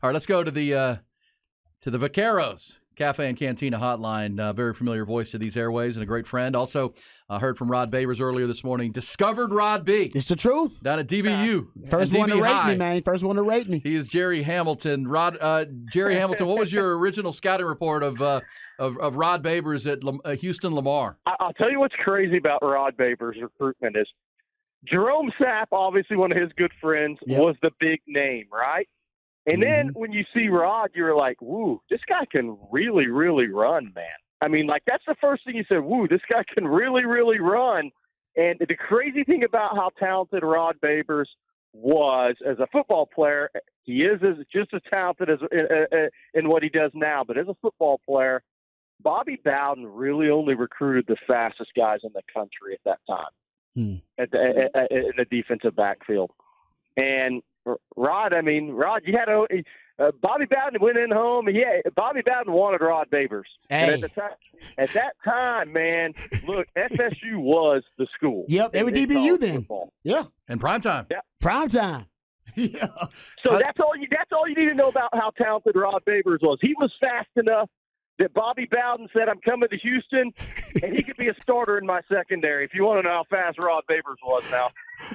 All right, let's go to the Vaqueros Cafe and Cantina hotline. Very familiar voice to these airwaves and a great friend. Also, heard from Rod Babers earlier this morning. Discovered Rod B. It's the truth. Down at DBU. First one to rate me, man. First one to rate me. He is Gerry Hamilton. Gerry Hamilton, what was your original scouting report of Rod Babers at Houston Lamar? I'll tell you what's crazy about Rod Babers' recruitment is Jerome Sapp, obviously one of his good friends, was the big name, right? And then when you see Rod, you're like, woo, this guy can really, really run, man. I mean, like, that's the first thing you said, woo, this guy can really, really run. And the crazy thing about how talented Rod Babers was as a football player, he is just as talented as in what he does now. But as a football player, Bobby Bowden really only recruited the fastest guys in the country at that time in the defensive backfield. And Rod, you had Bobby Bowden went in home. Bobby Bowden wanted Rod Babers. Hey. And at that time, man, look, FSU was the school. Yep, they were DBU then. Football. Yeah, and primetime. Yeah, primetime. Yeah. So that's all you need to know about how talented Rod Babers was. He was fast enough that Bobby Bowden said, I'm coming to Houston, and he could be a starter in my secondary. If you want to know how fast Rod Babers was now.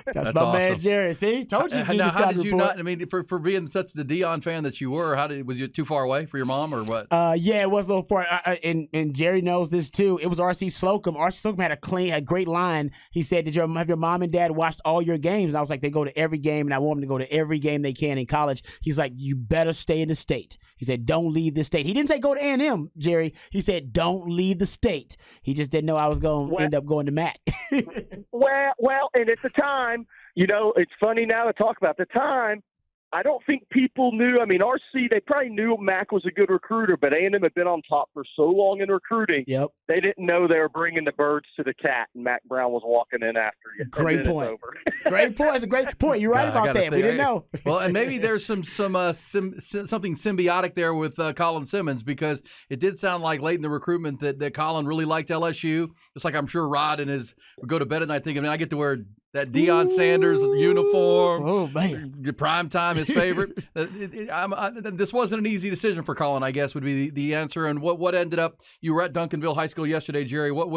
That's my awesome. Man Jerry. See, told you. Now, how did you not? I mean, for being such the Deion fan that you were, was you too far away for your mom or what? Yeah, it was a little far. And Jerry knows this too. It was R.C. Slocum. R.C. Slocum had a great line. He said, "Did have your mom and dad watched all your games?" And I was like, "They go to every game, and I want them to go to every game they can in college." He's like, "You better stay in the state." He said, "Don't leave the state." He didn't say go to A&M, Jerry. He said, "Don't leave the state." He just didn't know I was going to end up going to Mac. well, and at the time. You know, it's funny now to talk about the time. I don't think people knew. I mean, RC, they probably knew Mac was a good recruiter, but A&M had been on top for so long in recruiting. Yep. They didn't know they were bringing the birds to the cat, and Mac Brown was walking in after you. Great point. Great point. It's a great point. You're right about that. We didn't know. Well, and maybe there's something symbiotic there with Colin Simmons, because it did sound like late in the recruitment that Colin really liked LSU. Just like I'm sure Rod would go to bed at night thinking, man, I get to wear that Deion Sanders uniform. Oh, man. Prime time, his favorite. This wasn't an easy decision for Colin, I guess, would be the answer. And what ended up, you were at Duncanville High School yesterday, Jerry. What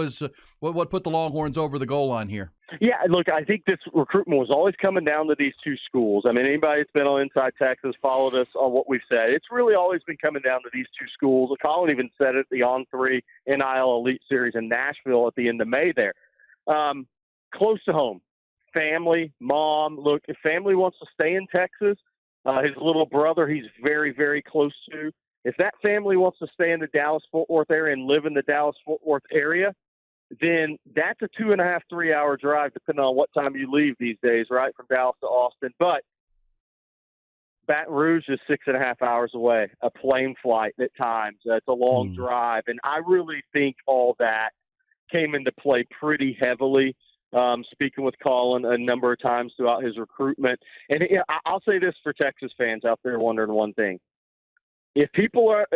put the Longhorns over the goal line here? Yeah, look, I think this recruitment was always coming down to these two schools. I mean, anybody that's been on Inside Texas, followed us on what we've said. It's really always been coming down to these two schools. Colin even said it, the On3 NIL Elite Series in Nashville at the end of May there. Close to home. Family, mom. Look, if family wants to stay in Texas, his little brother he's very, very close to. If that family wants to stay in the Dallas-Fort Worth area and live in the Dallas-Fort Worth area, then that's a 2.5, 3-hour drive, depending on what time you leave these days, right, from Dallas to Austin. But Baton Rouge is 6.5 hours away, a plane flight at times. It's a long drive. And I really think all that came into play pretty heavily. Speaking with Colin a number of times throughout his recruitment. And I'll say this for Texas fans out there wondering one thing. If people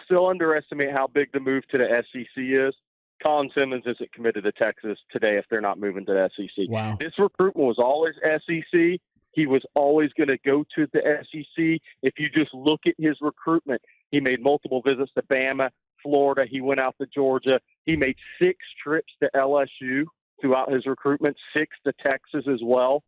still underestimate how big the move to the SEC is, Colin Simmons isn't committed to Texas today if they're not moving to the SEC. Wow. This recruitment was always SEC. He was always going to go to the SEC. If you just look at his recruitment, he made multiple visits to Bama, Florida. He went out to Georgia. He made 6 trips to LSU throughout his recruitment, 6 to Texas as well.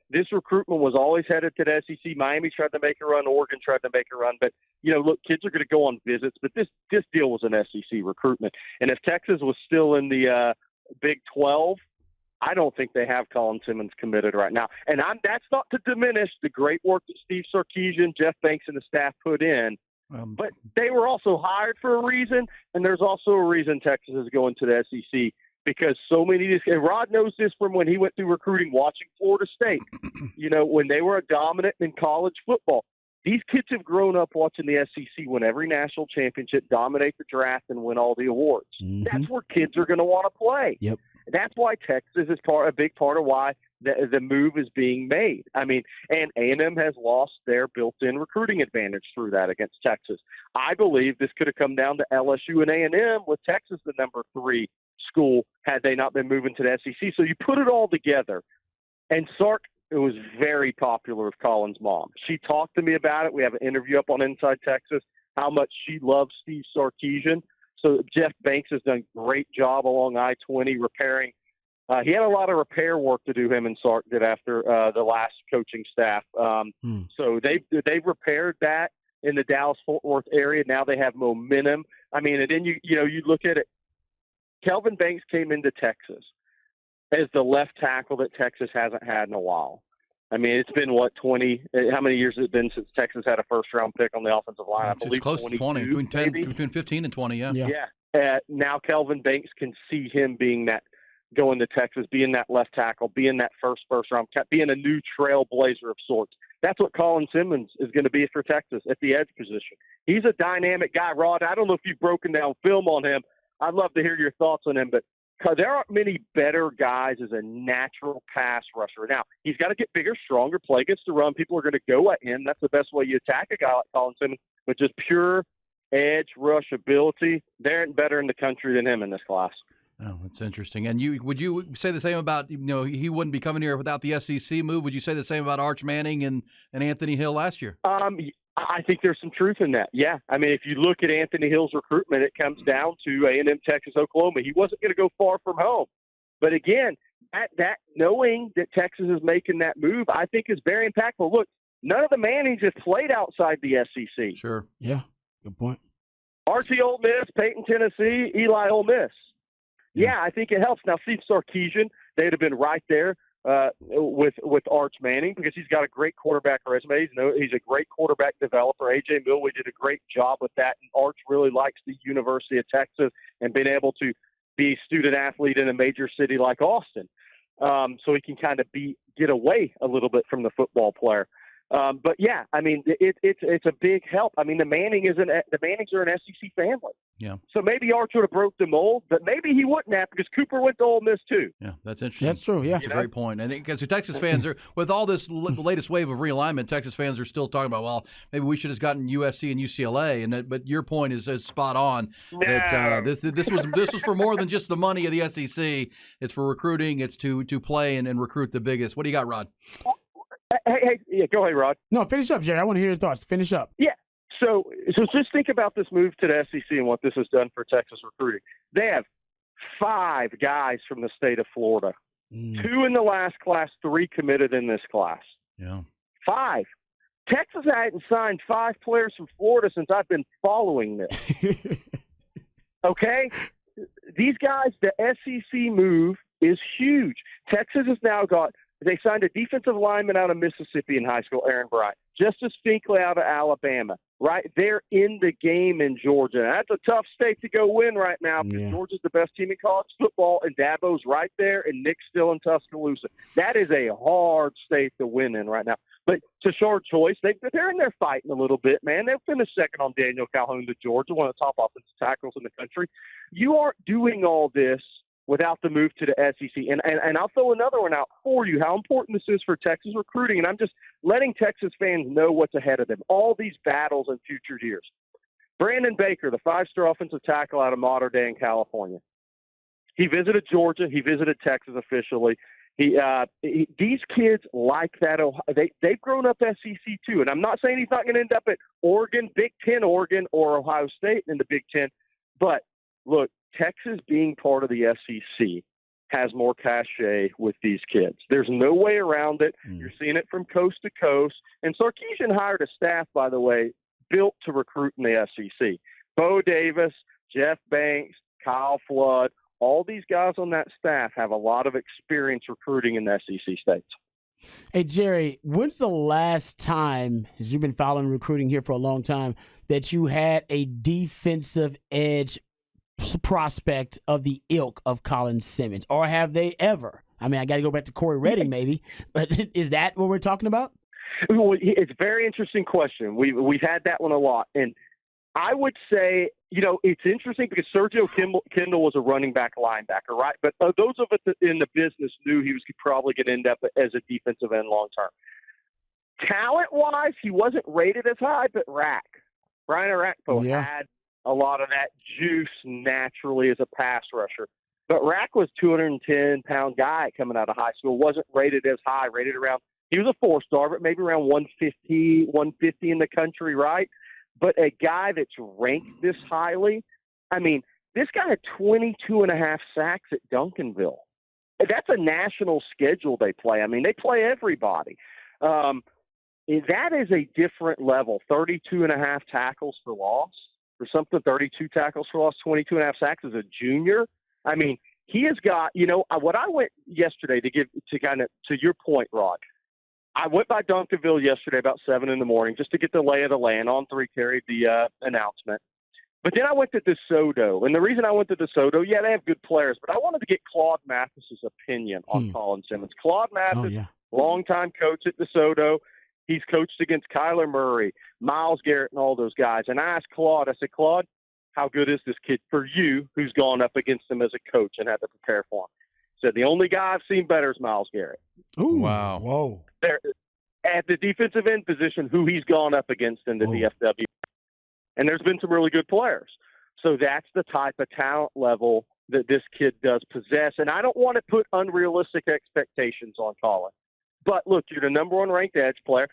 This recruitment was always headed to the SEC. Miami tried to make a run. Oregon tried to make a run. But, look, kids are going to go on visits. But this deal was an SEC recruitment. And if Texas was still in the Big 12, I don't think they have Colin Simmons committed right now. And that's not to diminish the great work that Steve Sarkisian, Jeff Banks, and the staff put in. But they were also hired for a reason, and there's also a reason Texas is going to the SEC. Because so many of these, and Rod knows this from when he went through recruiting, watching Florida State, when they were dominant in college football. These kids have grown up watching the SEC win every national championship, dominate the draft, and win all the awards. Mm-hmm. That's where kids are going to want to play. Yep. That's why Texas is a big part of why the move is being made. I mean, and A&M has lost their built-in recruiting advantage through that against Texas. I believe this could have come down to LSU and A&M with Texas the number 3 school had they not been moving to the SEC. So you put it all together, and Sark it was very popular with Colin's mom. She talked to me about it. We have an interview up on Inside Texas, how much she loves Steve Sarkisian. So Jeff Banks has done a great job along I-20 repairing. He had a lot of repair work to do, him and Sark did after the last coaching staff. So they've repaired that in the Dallas-Fort Worth area. Now they have momentum. I mean, and then you look at it. Kelvin Banks came into Texas as the left tackle that Texas hasn't had in a while. I mean, it's been, how many years has it been since Texas had a first-round pick on the offensive line? I believe it's close to 20, between 15 and 20, yeah. Now Kelvin Banks can see him being that, going to Texas, being that left tackle, being that first-round, being a new trailblazer of sorts. That's what Colin Simmons is going to be for Texas at the edge position. He's a dynamic guy, Rod. I don't know if you've broken down film on him. I'd love to hear your thoughts on him, but there aren't many better guys as a natural pass rusher. Now, he's got to get bigger, stronger, play against the run. People are going to go at him. That's the best way you attack a guy like Colin Simmons, but just pure edge rush ability. There ain't better in the country than him in this class. Oh, that's interesting. And would you say the same about, he wouldn't be coming here without the SEC move? Would you say the same about Arch Manning and Anthony Hill last year? I think there's some truth in that. Yeah. I mean, if you look at Anthony Hill's recruitment, it comes down to A&M, Texas, Oklahoma. He wasn't going to go far from home. But again, that knowing that Texas is making that move, I think is very impactful. Look, none of the Mannings have played outside the SEC. Sure. Yeah. Good point. Archie Ole Miss, Peyton, Tennessee, Eli Ole Miss. Yeah, I think it helps. Now, Steve Sarkisian, they'd have been right there with Arch Manning because he's got a great quarterback resume. He's a great quarterback developer. A.J. Milwee did a great job with that, and Arch really likes the University of Texas and being able to be a student athlete in a major city like Austin. So he can kind of get away a little bit from the football player. But yeah, I mean, it's a big help. I mean, the Mannings are an SEC family. Yeah. So maybe Arch would have broke the mold, but maybe he wouldn't have because Cooper went to Ole Miss too. Yeah, that's interesting. That's true. Yeah, that's a great point. I think because Texas fans are, with all this latest wave of realignment, Texas fans are still talking about, well, maybe we should have gotten USC and UCLA. But your point is spot on. That this was for more than just the money of the SEC. It's for recruiting. It's to play and recruit the biggest. What do you got, Rod? Hey, yeah, go ahead, Rod. No, finish up, Jerry. I want to hear your thoughts. Finish up. Yeah. So just think about this move to the SEC and what this has done for Texas recruiting. They have 5 guys from the state of Florida. 2 in the last class, 3 committed in this class. Yeah. 5. Texas hadn't signed 5 players from Florida since I've been following this. Okay? These guys, the SEC move is huge. Texas has now they signed a defensive lineman out of Mississippi in high school, Aaron Bryant. Justice Finkley out of Alabama, right? They're in the game in Georgia. That's a tough state to go win right now because Georgia's the best team in college football, and Dabo's right there, and Nick's still in Tuscaloosa. That is a hard state to win in right now. But it's a short choice. They're in there fighting a little bit, man. They'll finish second on Daniel Calhoun to Georgia, one of the top offensive tackles in the country. You aren't doing all this without the move to the SEC. And I'll throw another one out for you, how important this is for Texas recruiting. And I'm just letting Texas fans know what's ahead of them, all these battles in future years. Brandon Baker, the 5-star offensive tackle out of Mater Dei in California. He visited Georgia. He visited Texas officially. These kids like that. They've grown up SEC too. And I'm not saying he's not going to end up at Oregon, Big Ten Oregon, or Ohio State in the Big Ten. But, look, Texas being part of the SEC has more cachet with these kids. There's no way around it. You're seeing it from coast to coast. And Sarkisian hired a staff, by the way, built to recruit in the SEC. Bo Davis, Jeff Banks, Kyle Flood, all these guys on that staff have a lot of experience recruiting in the SEC states. Hey, Jerry, when's the last time, as you've been following recruiting here for a long time, that you had a defensive edge prospect of the ilk of Colin Simmons, or have they ever? I mean, I got to go back to Corey Redding maybe, but is that what we're talking about? Well, it's a very interesting question. We've had that one a lot, and I would say, it's interesting because Sergio Kendall was a running back linebacker, right? But those of us in the business knew he was probably going to end up as a defensive end long term. Talent-wise, he wasn't rated as high, but Brian Arakpo had a lot of that juice naturally as a pass rusher. But Rack was a 210-pound guy coming out of high school, wasn't rated as high, rated around, He was a 4-star, but maybe around 150 in the country, right? But a guy that's ranked this highly, I mean, this guy had 22.5 sacks at Duncanville. That's a national schedule they play. I mean, they play everybody. That is a different level. 32.5 tackles for loss or something, 32 tackles for loss, 22.5 sacks as a junior. I mean, he has got, what I went yesterday to your point, Rod. I went by Duncanville yesterday about 7 in the morning just to get the lay of the land. On3 carried the announcement. But then I went to DeSoto. And the reason I went to DeSoto, they have good players, but I wanted to get Claude Mathis's opinion on Colin Simmons. Claude Mathis, longtime coach at DeSoto. He's coached against Kyler Murray, Myles Garrett, and all those guys. And I asked Claude, I said, Claude, how good is this kid for you who's gone up against him as a coach and had to prepare for him? He said, the only guy I've seen better is Myles Garrett. Ooh, wow. Whoa. There, at the defensive end position, who he's gone up against in the DFW. And there's been some really good players. So that's the type of talent level that this kid does possess. And I don't want to put unrealistic expectations on Colin. But, look, you're the number 1 ranked edge player.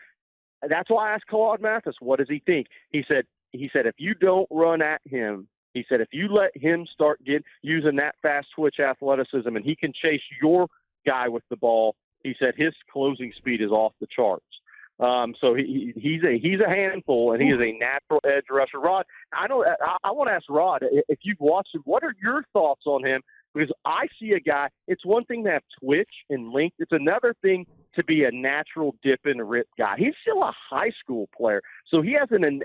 That's why I asked Claude Mathis, what does he think? He said, if you don't run at him, he said, if you let him start using that fast twitch athleticism and he can chase your guy with the ball, he said his closing speed is off the charts. So he's a handful, and he is a natural edge rusher. Rod, I want to ask Rod, if you've watched him, what are your thoughts on him? Because I see a guy, it's one thing to have twitch and length. It's another thing to be a natural dip and rip guy. He's still a high school player, so he has an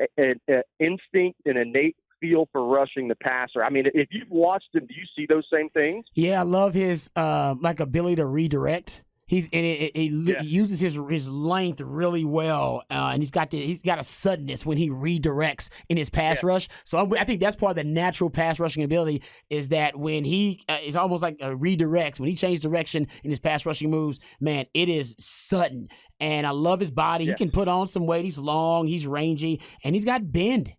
instinct, an innate feel for rushing the passer. I mean, if you've watched him, do you see those same things? Yeah, I love his ability to redirect. He uses his length really well, and he's got a suddenness when he redirects in his pass rush. So I think that's part of the natural pass rushing ability is that when he it's almost like a redirects when he changes direction in his pass rushing moves. Man, it is sudden, and I love his body. He can put on some weight. He's long, he's rangy, and he's got bend.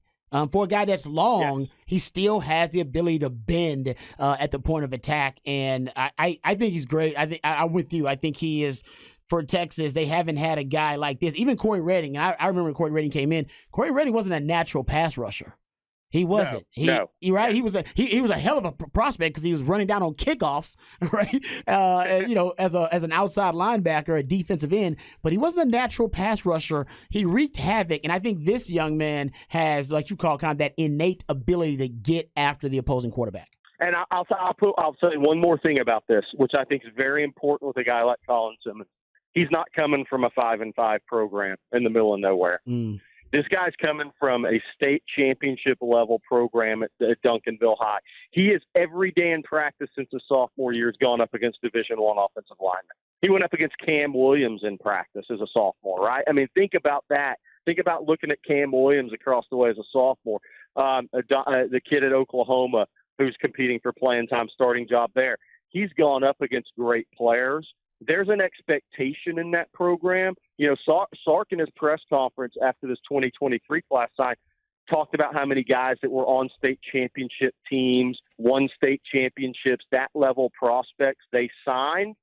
For a guy that's long, he still has the ability to bend at the point of attack, and I think he's great. I'm with you. I think he is, for Texas, they haven't had a guy like this. Even Corey Redding, I remember when Corey Redding came in, Corey Redding wasn't a natural pass rusher. He wasn't. No. He was a hell of a prospect because he was running down on kickoffs, right? As an outside linebacker, a defensive end, but he wasn't a natural pass rusher. He wreaked havoc, and I think this young man has, like you call, kind of that innate ability to get after the opposing quarterback. And I'll say one more thing about this, which I think is very important with a guy like Colin Simmons. He's not coming from a 5-5 program in the middle of nowhere. This guy's coming from a state championship level program at Duncanville High. He is every day in practice since his sophomore year has gone up against Division I offensive linemen. He went up against Cam Williams in practice as a sophomore, right? I mean, think about that. Think about looking at Cam Williams across the way as a sophomore. The kid at Oklahoma who's competing for playing time, starting job there. He's gone up against great players. There's an expectation in that program. Sark in his press conference after this 2023 class signed talked about how many guys that were on state championship teams, won state championships, that level prospects they signed.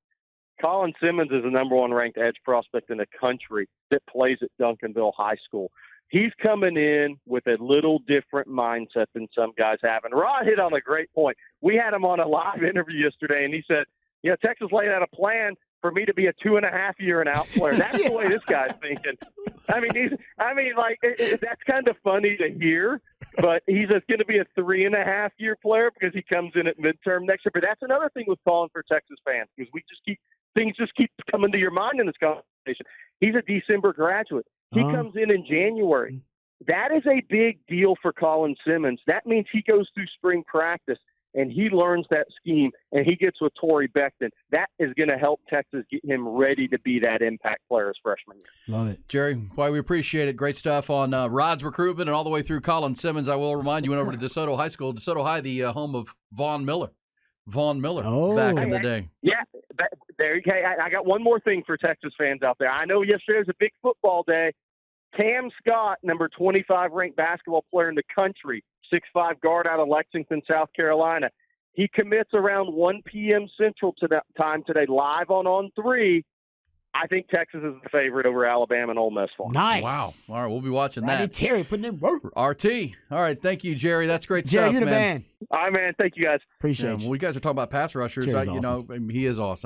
Colin Simmons is the number 1 ranked edge prospect in the country that plays at Duncanville High School. He's coming in with a little different mindset than some guys have. And Rod hit on a great point. We had him on a live interview yesterday, and he said, Texas laid out a plan for me to be a 2.5-year-and-out player. That's the way this guy's thinking. That's kind of funny to hear, but he's going to be a 3.5-year player because he comes in at midterm next year. But that's another thing with calling for Texas fans because things just keep coming to your mind in this conversation. He's a December graduate. He comes in January. That is a big deal for Colin Simmons. That means he goes through spring practice and he learns that scheme, and he gets with Torrey Beckton. That is going to help Texas get him ready to be that impact player as freshman year. Love it. Jerry, why we appreciate it. Great stuff on Rod's recruitment and all the way through Colin Simmons. I will remind you, went over to DeSoto High School. DeSoto High, the home of Von Miller. Back in the day. Yeah, there you go. I got one more thing for Texas fans out there. I know yesterday was a big football day. Cam Scott, number 25 ranked basketball player in the country, 6'5" guard out of Lexington, South Carolina. He commits around 1 p.m. Central time today, live on On3. I think Texas is the favorite over Alabama and Ole Miss for them. Nice. Wow. All right, we'll be watching Rodney that. Terry putting in work. RT. All right, thank you, Jerry. That's great Jerry, stuff, you're the man. man. All right, man. Thank you, guys. Appreciate you. Well, we guys are talking about pass rushers. Jerry's He is awesome.